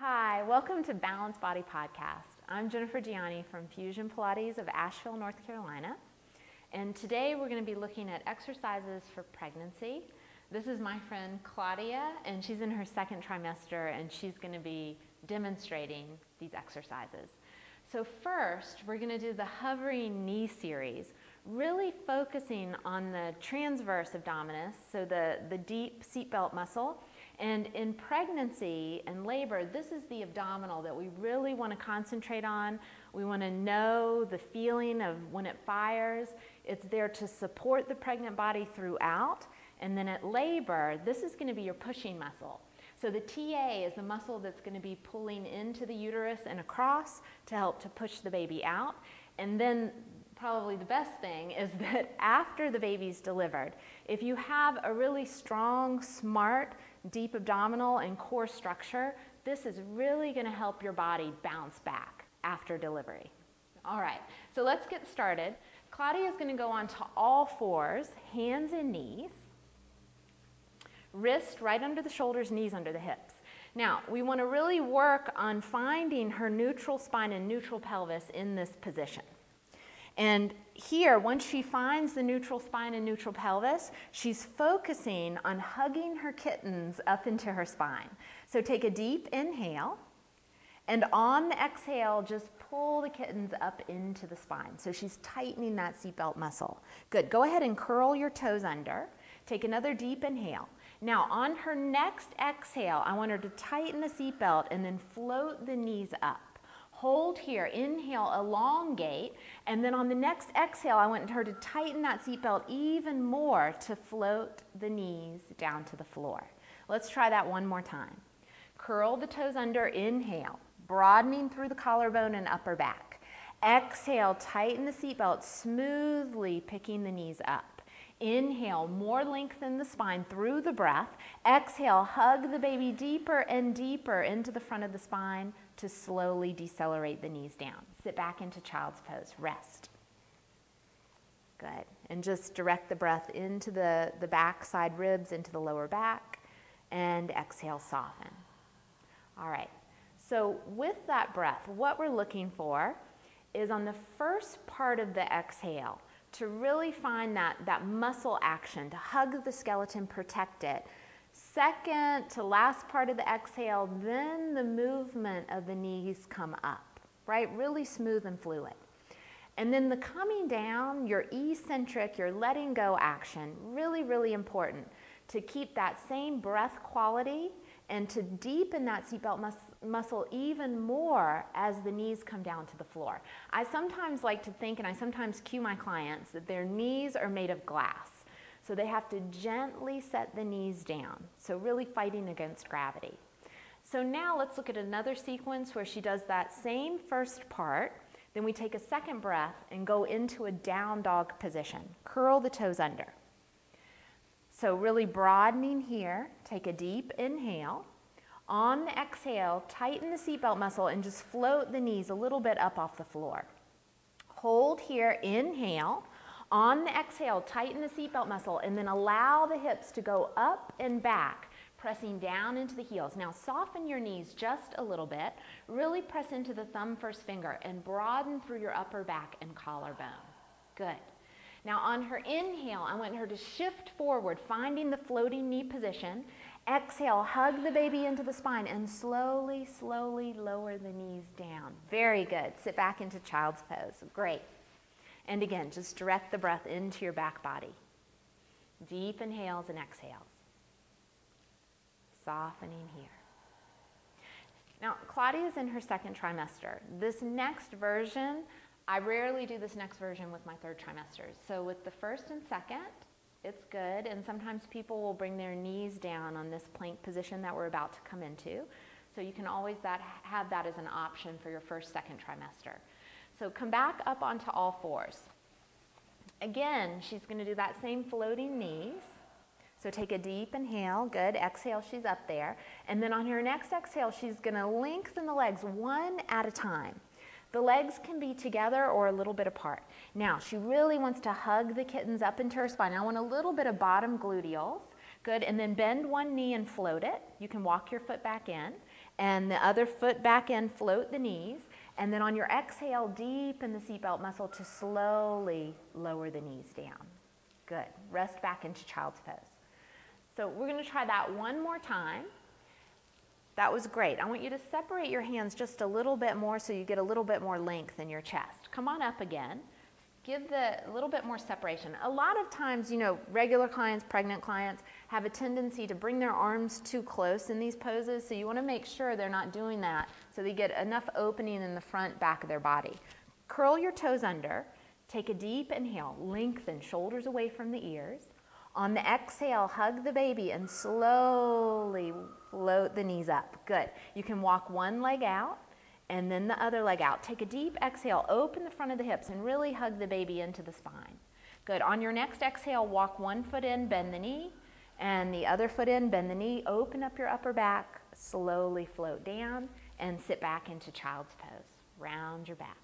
Hi, welcome to Balanced Body Podcast. I'm Gianni from Fusion Pilates of Asheville, North Carolina. And today we're going to be looking at exercises for pregnancy. This is my friend Claudia, and she's in her second trimester, and she's going to be demonstrating these exercises. So first, we're going to do the hovering knee series, really focusing on the transverse abdominis, so the deep seatbelt muscle. And in pregnancy and labor, this is the abdominal that we really want to concentrate on. We want to know the feeling of when it fires. It's there to support the pregnant body throughout. And then at labor, this is going to be your pushing muscle. So the TA is the muscle that's going to be pulling into the uterus and across to help to push the baby out. And then probably the best thing is that after the baby's delivered, if you have a really strong, smart, deep abdominal and core structure, this is really going to help your body bounce back after delivery. All right, so let's get started. Claudia is going to go on to all fours, hands and knees, wrist right under the shoulders, knees under the hips. Now, we want to really work on finding her neutral spine and neutral pelvis in this position. And here, once she finds the neutral spine and neutral pelvis, she's focusing on hugging her kittens up into her spine. So take a deep inhale, and on the exhale, just pull the kittens up into the spine. So she's tightening that seatbelt muscle. Good. Go ahead and curl your toes under. Take another deep inhale. Now, on her next exhale, I want her to tighten the seatbelt and then float the knees up. Hold here, inhale, elongate, and then on the next exhale, I want her to tighten that seatbelt even more to float the knees down to the floor. Let's try that one more time. Curl the toes under, inhale, broadening through the collarbone and upper back. Exhale, tighten the seatbelt, smoothly picking the knees up. Inhale, more length in the spine through the breath. Exhale, hug the baby deeper and deeper into the front of the spine to slowly decelerate the knees down. Sit back into child's pose, rest. Good, and just direct the breath into the back side ribs, into the lower back, and exhale, soften. All right, so with that breath, what we're looking for is on the first part of the exhale, to really find that muscle action, to hug the skeleton, protect it. Second to last part of the exhale, then the movement of the knees come up, right? Really smooth and fluid. And then the coming down, your eccentric, your letting go action, really, really important to keep that same breath quality and to deepen that seatbelt muscle even more as the knees come down to the floor. I sometimes like to think, and I sometimes cue my clients, that their knees are made of glass. So they have to gently set the knees down. So really fighting against gravity. So now let's look at another sequence where she does that same first part. Then we take a second breath and go into a down dog position. Curl the toes under. So really broadening here. Take a deep inhale. On the exhale, tighten the seatbelt muscle and just float the knees a little bit up off the floor. Hold here, inhale. On the exhale, tighten the seatbelt muscle and then allow the hips to go up and back, pressing down into the heels. Now soften your knees just a little bit. Really press into the thumb first finger and broaden through your upper back and collarbone. Good. Now on her inhale, I want her to shift forward, finding the floating knee position. Exhale, hug the baby into the spine and slowly, slowly lower the knees down. Very good. Sit back into child's pose. Great. And again, just direct the breath into your back body. Deep inhales and exhales. Softening here. Now, Claudia's in her second trimester. This next version, I rarely do this next version with my third trimesters. So with the first and second, it's good. And sometimes people will bring their knees down on this plank position that we're about to come into. So you can always have that as an option for your first, second trimester. So come back up onto all fours. Again, she's going to do that same floating knees. So take a deep inhale, good. Exhale, she's up there. And then on her next exhale, she's going to lengthen the legs one at a time. The legs can be together or a little bit apart. Now, she really wants to hug the kittens up into her spine. I want a little bit of bottom gluteals. Good, and then bend one knee and float it. You can walk your foot back in, and the other foot back in, float the knees, and then on your exhale, deepen the seatbelt muscle to slowly lower the knees down. Good, rest back into child's pose. So we're gonna try that one more time. That was great. I want you to separate your hands just a little bit more so you get a little bit more length in your chest. Come on up again. Give a little bit more separation. A lot of times, you know, regular clients, pregnant clients have a tendency to bring their arms too close in these poses, so you want to make sure they're not doing that so they get enough opening in the front back of their body. Curl your toes under, take a deep inhale, lengthen shoulders away from the ears. On the exhale, hug the baby and slowly float the knees up. Good. You can walk one leg out and then the other leg out. Take a deep exhale, open the front of the hips and really hug the baby into the spine. Good. On your next exhale, walk one foot in, bend the knee, and the other foot in, bend the knee, open up your upper back, slowly float down and sit back into child's pose. Round your back.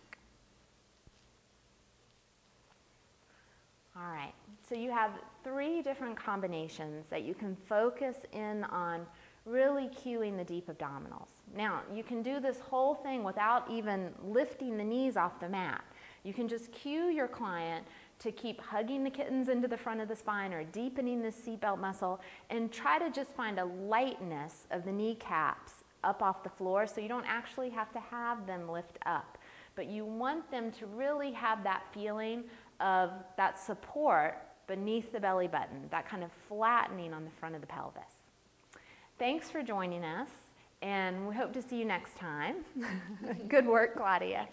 All right, so you have 3 different combinations that you can focus in on really cueing the deep abdominals. Now, you can do this whole thing without even lifting the knees off the mat. You can just cue your client to keep hugging the kittens into the front of the spine or deepening the seatbelt muscle and try to just find a lightness of the kneecaps up off the floor so you don't actually have to have them lift up. But you want them to really have that feeling of that support beneath the belly button, that kind of flattening on the front of the pelvis. Thanks for joining us, and we hope to see you next time. Good work, Claudia.